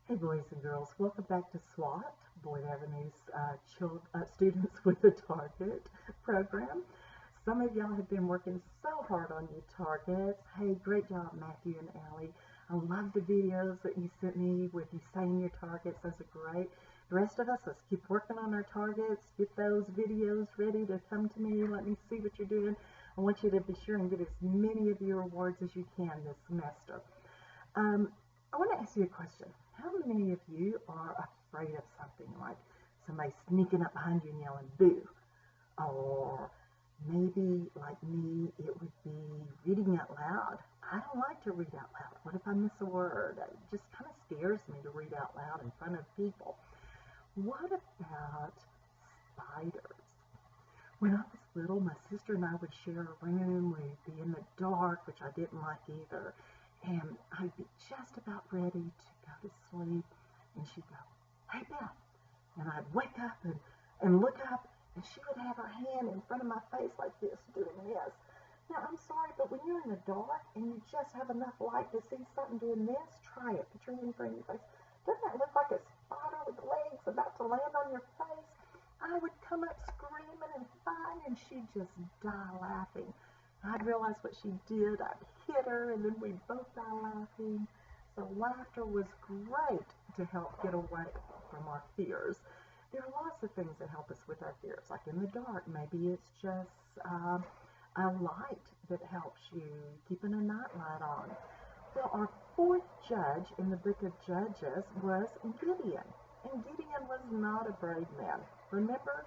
Hey boys and girls, welcome back to SWAT, Boyd Avenue's Students with a Target program. Some of y'all have been working so hard on your targets. Hey, great job Matthew and Allie. I love the videos that you sent me with you saying your targets. Those are great. The rest of us, let's keep working on our targets. Get those videos ready to come to me. Let me see what you're doing. I want you to be sure and get as many of your awards as you can this semester. I want to ask you a question. How many of you are afraid of something, like somebody sneaking up behind you and yelling boo? Or maybe, like me, it would be reading out loud. I don't like to read out loud. What if I miss a word? It just kind of scares me to read out loud in front of people. What about spiders? When I was little, my sister and I would share a room. We'd be in the dark, which I didn't like either. And I'd be just about ready to go to sleep, and she'd go, "Hey, Beth," and I'd wake up and look up, and she would have her hand in front of my face like this, doing this. Now, I'm sorry, but when you're in the dark and you just have enough light to see something doing this, try it. Put your hand in front of your face. Doesn't that look like a spider with legs about to land on your face? I would come up screaming and fighting, and she'd just die laughing. I'd realize what she did. I'd hit her, and then we'd both die laughing. So laughter was great to help get away from our fears. There are lots of things that help us with our fears, like in the dark. Maybe it's just a light that helps you, keeping a night light on. Well, our fourth judge in the book of Judges was Gideon. And Gideon was not a brave man. Remember?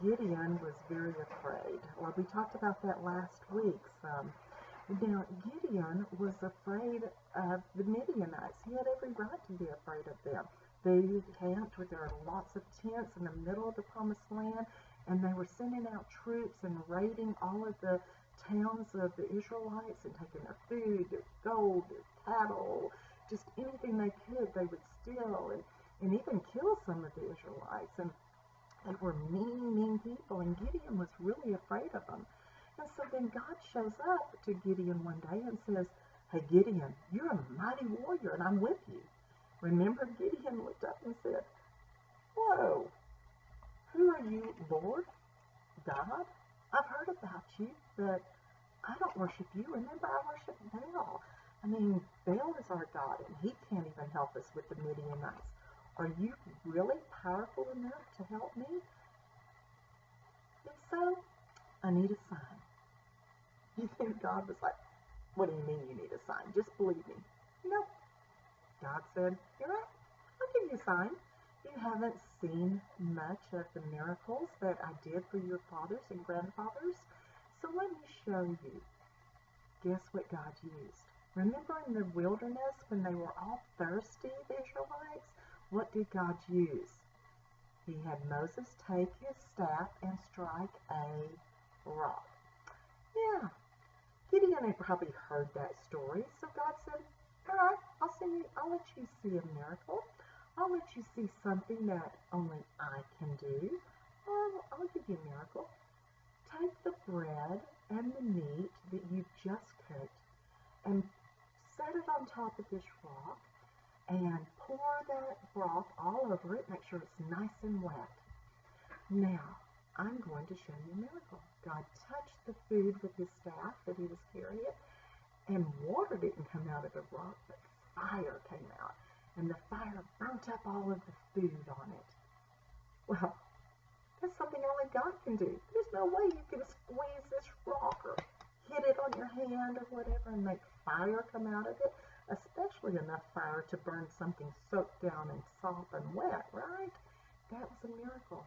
Gideon was very afraid. Well, we talked about that last week. Now, Gideon was afraid of the Midianites. He had every right to be afraid of them. They camped with their lots of tents in the middle of the promised land, and they were sending out troops and raiding all of the towns of the Israelites and taking their food, their gold, their cattle, just anything they could, they would steal and even kill some of the Israelites. And they were mean people, and Gideon was really afraid of them. And so then God shows up to Gideon one day and says, "Hey Gideon, you're a mighty warrior, and I'm with you." Remember, Gideon looked up and said, "Whoa, who are you, Lord? God? I've heard about you, but I don't worship you. Remember, I worship Baal. I mean, Baal is our God, and he can't even help us with the Midianites. Are you really powerful enough to help me? If so, I need a sign." You think God was like, "What do you mean you need a sign? Just believe me." Nope. God said, "You're right. I'll give you a sign. You haven't seen much of the miracles that I did for your fathers and grandfathers, so let me show you." Guess what God used? Remember in the wilderness when they were all thirsty, the Israelites? What did God use? He had Moses take his staff and strike a rock. Yeah, Gideon had probably heard that story, so God said, "All right, I'll let you see a miracle. I'll let you see something that only I can do. I'll give you a miracle. Take the bread and the meat that you've just cooked and set it on top of this rock, and pour that broth all over it. Make sure it's nice and wet. Now, I'm going to show you a miracle." God touched the food with his staff that he was carrying, and water didn't come out of the rock, but fire came out, and the fire burnt up all of the food on it. Well, that's something only God can do. There's no way you can squeeze this rock or hit it on your hand or whatever and make fire come out of it, especially enough fire to burn something soaked down in salt and wet, right? That was a miracle.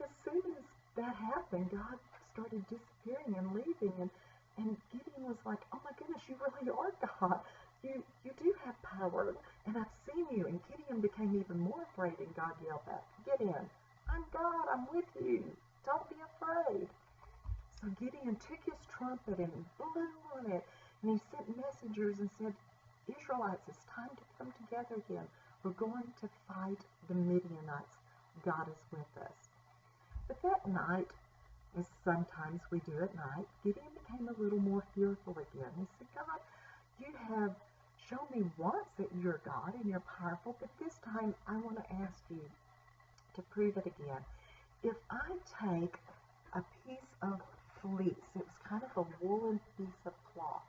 As soon as that happened, God started disappearing and leaving, and Gideon was like, "Oh my goodness, you really are God. You do have power, and I've seen you." And Gideon became even more afraid, and God yelled back, "Gideon, I'm God, I'm with you. Don't be afraid." So Gideon took his trumpet and blew on it, and he sent messengers and said, "Israelites, it's time to come together again. We're going to fight the Midianites. God is with us." But that night, as sometimes we do at night, Gideon became a little more fearful again. He said, "God, you have shown me once that you're God and you're powerful, but this time I want to ask you to prove it again. If I take a piece of fleece, it was kind of a woolen piece of cloth,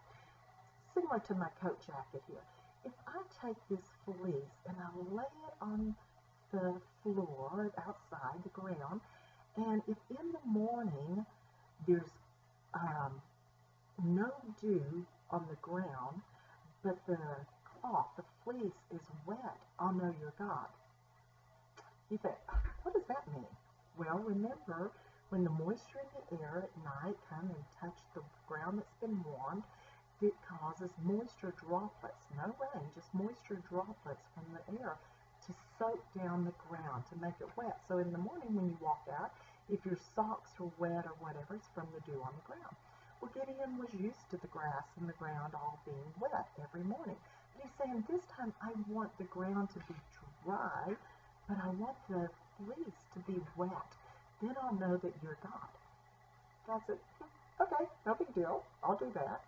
similar to my coat jacket here. If I take this fleece and I lay it on the floor outside the ground, and if in the morning there's no dew on the ground, but the cloth, the fleece is wet, I'll know you're God. You think, what does that mean? Well, remember, when the moisture in the air at night come and touch the ground that's been warmed, it causes moisture droplets, no rain, just moisture droplets from the air to soak down the ground, to make it wet. So in the morning when you walk out, if your socks are wet or whatever, it's from the dew on the ground. Well, Gideon was used to the grass and the ground all being wet every morning. But he's saying, this time I want the ground to be dry, but I want the fleece to be wet. Then I'll know that you're God. God said, okay, no big deal. I'll do that.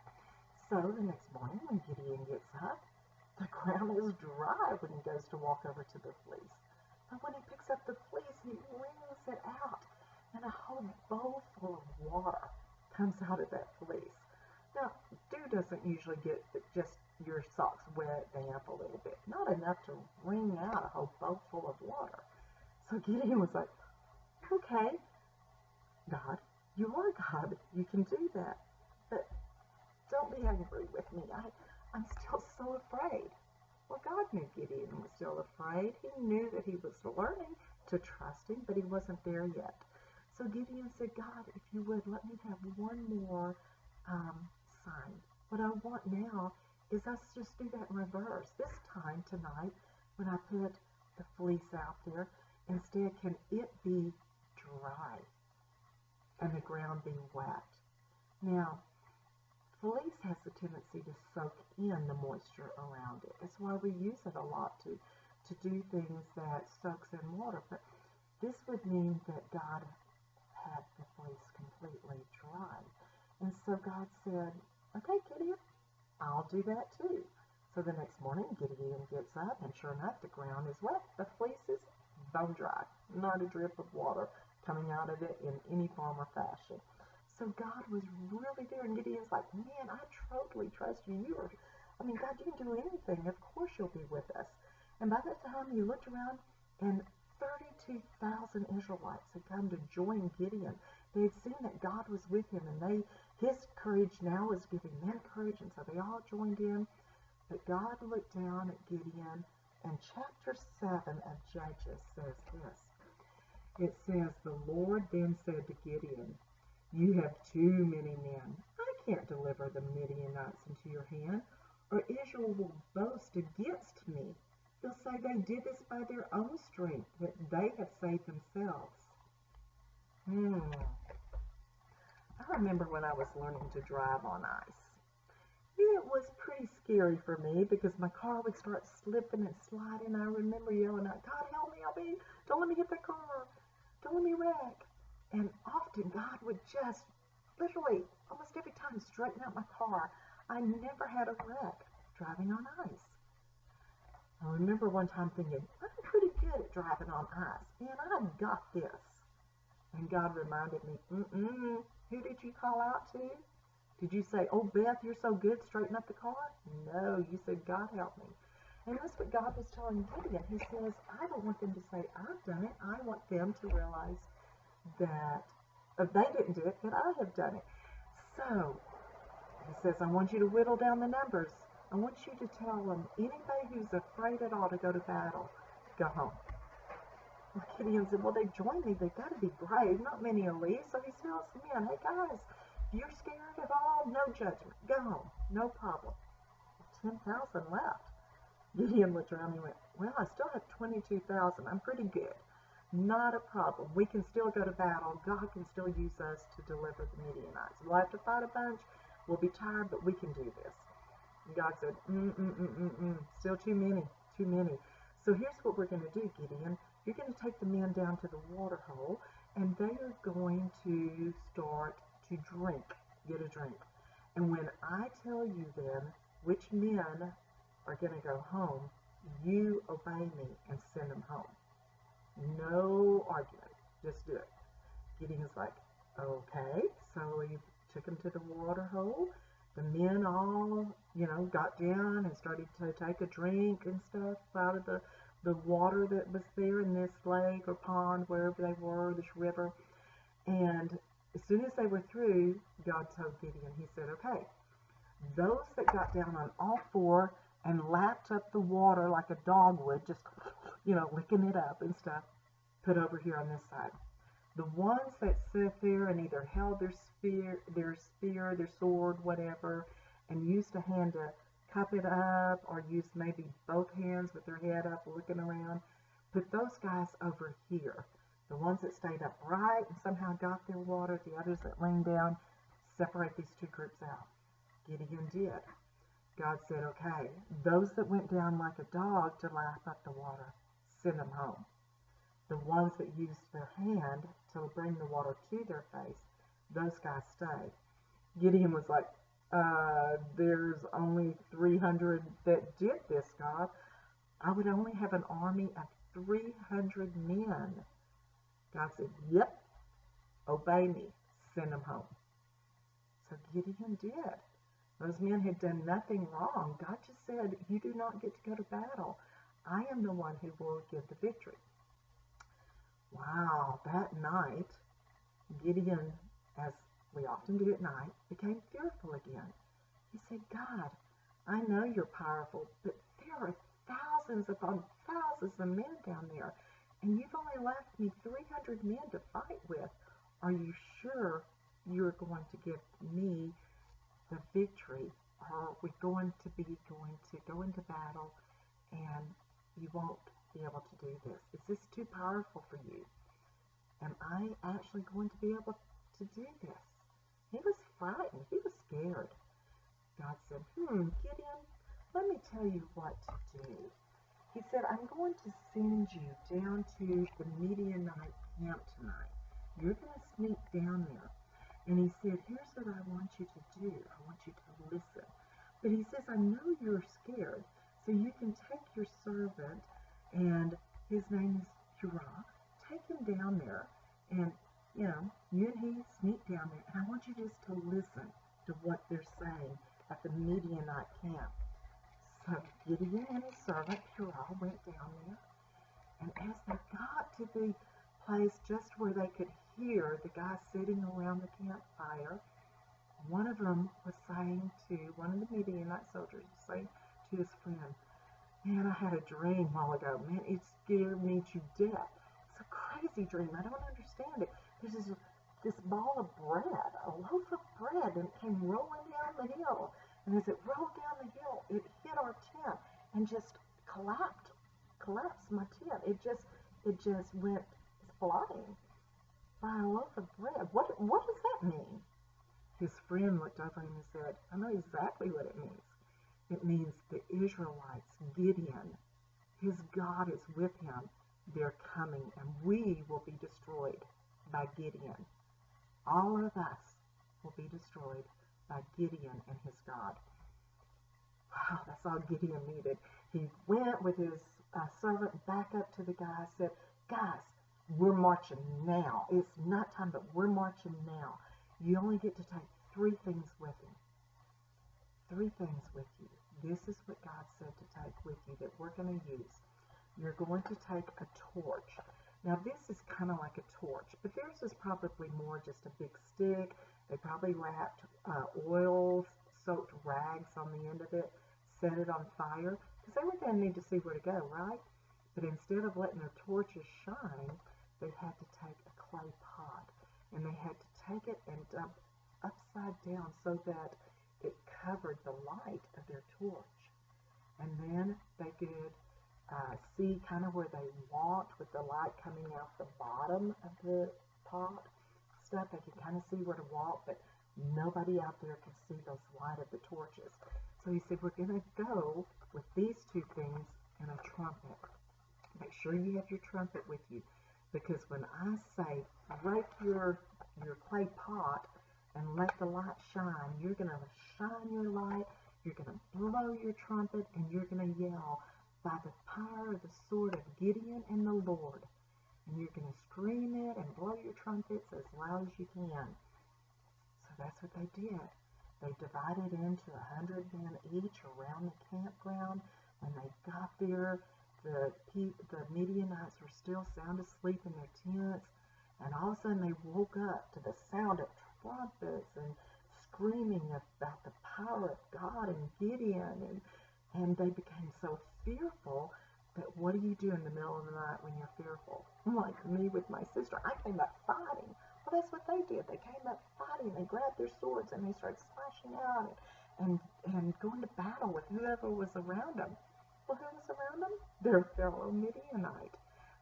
So the next morning when Gideon gets up, the ground is dry when he goes to walk over to the fleece. But when he picks up the fleece, he wrings it out, and a whole bowl full of water comes out of that fleece. Now, dew doesn't usually get just your socks wet, damp a little bit. Not enough to wring out a whole bowl full of water. So Gideon was like, okay, God, you are God. You can do that. But don't be angry with me. I'm still so afraid. Well, God knew Gideon was still afraid. He knew that he was learning to trust him, but he wasn't there yet. So Gideon said, God, if you would, let me have one more sign. What I want now is us just do that in reverse. This time, tonight, when I put the fleece out there, instead, can it be dry and the ground being wet? Now, fleece has a tendency to soak in the moisture around it. That's why we use it a lot to do things that soaks in water. But this would mean that God had the fleece completely dry. And so God said, okay, Gideon, I'll do that too. So the next morning, Gideon gets up, and sure enough, the ground is wet. The fleece is bone dry, not a drip of water coming out of it in any form or fashion. So God was really there, and Gideon's like, man, I totally trust you. God, you can do anything. Of course you'll be with us. And by that time, he looked around, and 32,000 Israelites had come to join Gideon. They had seen that God was with him, and his courage now was giving them courage, and so they all joined in. But God looked down at Gideon, and chapter 7 of Judges says this. It says, the Lord then said to Gideon, you have too many men. I can't deliver the Midianites into your hand, or Israel will boast against me. They'll say they did this by their own strength, that they have saved themselves. I remember when I was learning to drive on ice. It was pretty scary for me because my car would start slipping and sliding. I remember yelling out, God, help me, don't let me hit the car. Don't let me wreck. And often God would just literally almost every time straighten out my car. I never had a wreck driving on ice. I remember one time thinking, I'm pretty good at driving on ice, and I've got this. And God reminded me, who did you call out to? Did you say, oh, Beth, you're so good, straighten up the car? No, you said, God help me. And that's what God was telling Gideon. He says, I don't want them to say, I've done it. I want them to realize that they didn't do it, that I have done it. So, he says, I want you to whittle down the numbers. I want you to tell them, anybody who's afraid at all to go to battle, go home. Well, Gideon said, well, they joined me. They've got to be brave. Not many will leave. So he tells the men, hey, guys, if you're scared at all, no judgment. Go home. No problem. 10,000 left. Gideon looked around and he went, well, I still have 22,000. I'm pretty good. Not a problem. We can still go to battle. God can still use us to deliver the Midianites. We'll have to fight a bunch. We'll be tired, but we can do this. And God said, still too many. So here's what we're going to do, Gideon. You're going to take the men down to the water hole, and they are going to start to drink, get a drink. And when I tell you then which men are going to go home, you obey me and send them home. No argument. Just do it. Gideon's like, okay. So he took him to the water hole. The men all, got down and started to take a drink and stuff out of the water that was there in this lake or pond, wherever they were, this river. And as soon as they were through, God told Gideon, he said, okay, those that got down on all four and lapped up the water like a dog would, just, licking it up and stuff, put over here on this side. The ones that sit there and either held their spear, their sword, whatever, and used a hand to cup it up, or used maybe both hands with their head up looking around, put those guys over here. The ones that stayed upright and somehow got their water, the others that leaned down, separate these two groups out. Gideon did. God said, okay, those that went down like a dog to lap up the water, send them home. The ones that used their hand to bring the water to their face, those guys stayed. Gideon was like, there's only 300 that did this, God. I would only have an army of 300 men. God said, yep, obey me, send them home. So Gideon did. Those men had done nothing wrong. God just said, you do not get to go to battle. I am the one who will give the victory. Wow, that night, Gideon, as we often do at night, became fearful again. He said, God, I know you're powerful, but there are thousands upon thousands of men down there, and you've only left me 300 men to fight with. Are you sure you're going to give me the victory? Or are we going to go into battle and you won't be able to do this? Is this too powerful for you? Am I actually going to be able to do this? He was frightened. He was scared. God said, Gideon, let me tell you what to do. He said, I'm going to send you down to the Midianite camp tonight. You're going to sneak down there. And he said, here's what I want you to do. I want you to listen. But he says, I know you're scared, so you can take your servant, and his name is Uriah. Take him down there, and, you and he sneak down there, and I want you just to listen to what they're saying at the Midianite camp. So Gideon and his servant Uriah went down there, and as they got to the place just where they could hear the guys sitting around the campfire, one of them was saying to one of the Midianite soldiers, was saying to his friend, man, I had a dream a while ago. Man, it scared me to death. It's a crazy dream. I don't understand it. There's this ball of bread, a loaf of bread, and it came rolling down the hill. And as it rolled down the hill, it hit our tent and just collapsed my tent. It just went flying by a loaf of bread. What does that mean? His friend looked over him and said, I know exactly what it means. It means the Israelites, Gideon, his God is with him. They're coming, and we will be destroyed by Gideon. All of us will be destroyed by Gideon and his God. Wow, that's all Gideon needed. He went with his servant back up to the guys, said, guys, we're marching now. It's not time, but we're marching now. You only get to take 3 things with you. 3 things with you. This is what God said to take with you that we're going to use. You're going to take a torch. Now this is kind of like a torch, but theirs is probably more just a big stick. They probably wrapped oil-soaked rags on the end of it, set it on fire, because they were going to need to see where to go, right? But instead of letting their torches shine, they had to take a clay pot, and they had to take it and dump upside down so that it covered the light of their torch. And then they could see kind of where they walked with the light coming out the bottom of the pot stuff. They could kind of see where to walk, but nobody out there could see those light of the torches. So he said, we're going to go with these 2 things and a trumpet. Make sure you have your trumpet with you, because when I say break your clay pot and let the light shine, you're going to shine your light You're going to blow your trumpet and you're going to yell, by the power of the sword of Gideon and the Lord. And you're going to scream it and blow your trumpets as loud as you can. So that's what they did. They divided into 100 men each around the campground. When they got there, the Midianites were still sound asleep in their tents. And all of a sudden they woke up to the sound of trumpets and screaming about the power of God and Gideon. And they became so fearful that what do you do in the middle of the night when you're fearful? Like me with my sister, I came up fighting. Well, that's what they did. They came up fighting. They grabbed their swords and they started slashing out and going to battle with whoever was around them. Well, who was around them? Their fellow Midianite.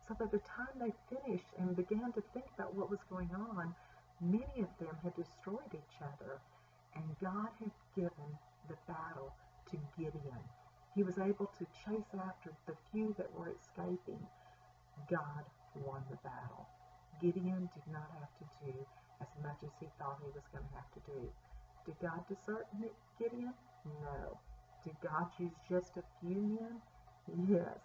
So by the time they finished and began to think about what was going on, many of them had destroyed each other, and God had given the battle to Gideon. He was able to chase after the few that were escaping. God won the battle. Gideon did not have to do as much as he thought he was going to have to do. Did God desert Gideon? No. Did God choose just a few men? Yes.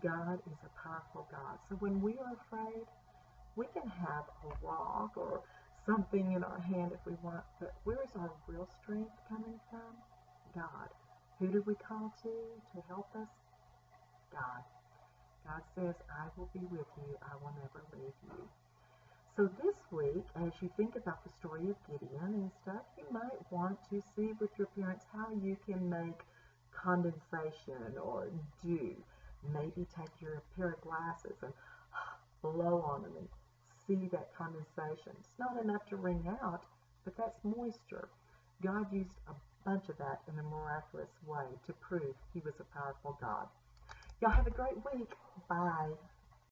God is a powerful God. So when we are afraid, we can have a rock or something in our hand if we want, but where is our real strength coming from? God. Who do we call to help us? God. God says, I will be with you. I will never leave you. So this week, as you think about the story of Gideon and stuff, you might want to see with your parents how you can make condensation or dew. Maybe take your pair of glasses and blow on them and see that condensation. It's not enough to wring out, but that's moisture. God used a bunch of that in a miraculous way to prove he was a powerful God. Y'all have a great week. Bye.